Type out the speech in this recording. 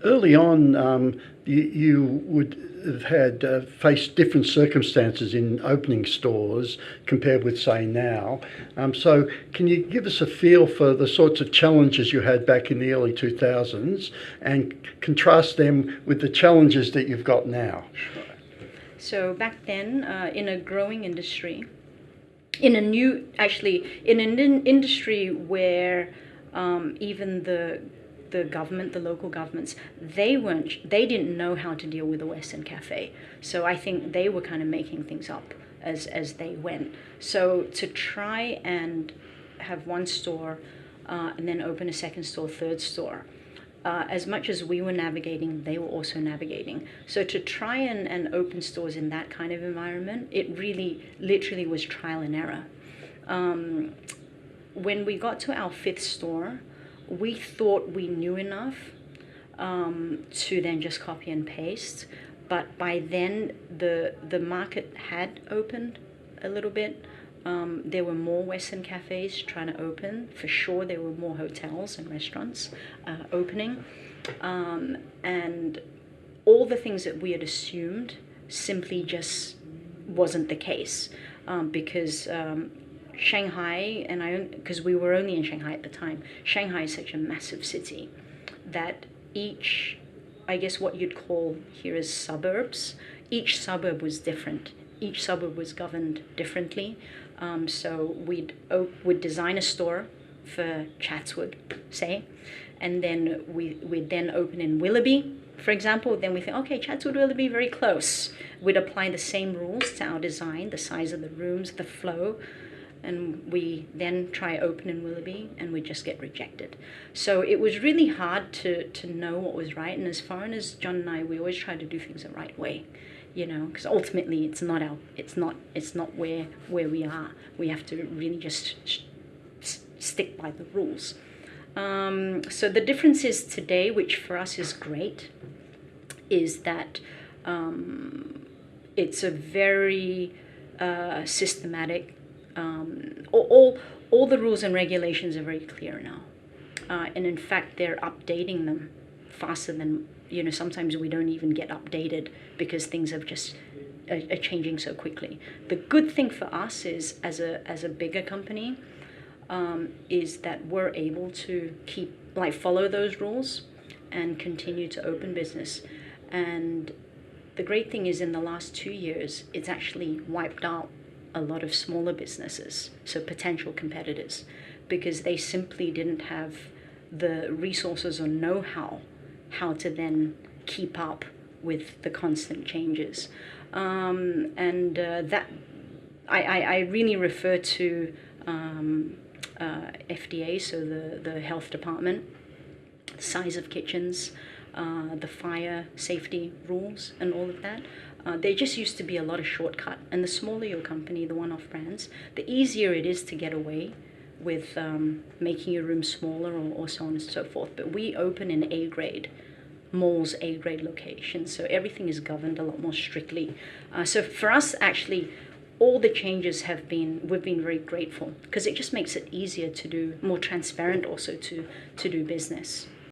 early on, you would have had faced different circumstances in opening stores compared with, say, now. So can you give us a feel for the sorts of challenges you had back in the early 2000s and contrast them with the challenges that you've got now? So back then, in a growing industry, in an industry where even the government, the local governments, they didn't know how to deal with a Western cafe. So I think they were kind of making things up as they went. So to try and have one store and then open a second store, third store, as much as we were navigating, they were also navigating. So to try and open stores in that kind of environment, it really literally was trial and error. When we got to our fifth store, we thought we knew enough to then just copy and paste. But by then, the market had opened a little bit. There were more Western cafes trying to open. For sure, there were more hotels and restaurants opening. And all the things that we had assumed simply just wasn't the case. Because Shanghai, because we were only in Shanghai at the time, Shanghai is such a massive city that I guess what you'd call here as suburbs, each suburb was different. Each suburb was governed differently. So we'd design a store for Chatswood, say, and then we'd then open in Willoughby, for example. Then we think, okay, Chatswood, Willoughby, very close. We'd apply the same rules to our design, the size of the rooms, the flow, and we then try open in Willoughby, and we just get rejected. So it was really hard to know what was right. And as foreigners, John and I, we always try to do things the right way, because ultimately it's not where we are. We have to really just stick by the rules. So the difference is today, which for us is great, is that it's a very systematic. All the rules and regulations are very clear now, and in fact they're updating them faster than sometimes we don't even get updated because things have just are changing so quickly. The good thing for us is as a bigger company is that we're able to follow those rules and continue to open business. And the great thing is in the last 2 years it's actually wiped out a lot of smaller businesses, so potential competitors, because they simply didn't have the resources or know-how to then keep up with the constant changes. That I really refer to FDA, so the health department, size of kitchens, the fire safety rules and all of that. There just used to be a lot of shortcut, and the smaller your company, the one-off brands, the easier it is to get away with making your room smaller or so on and so forth. But we open in A-grade malls, A-grade locations, so everything is governed a lot more strictly. So for us, actually, all the changes we've been very grateful, because it just makes it easier to do, more transparent also to do business.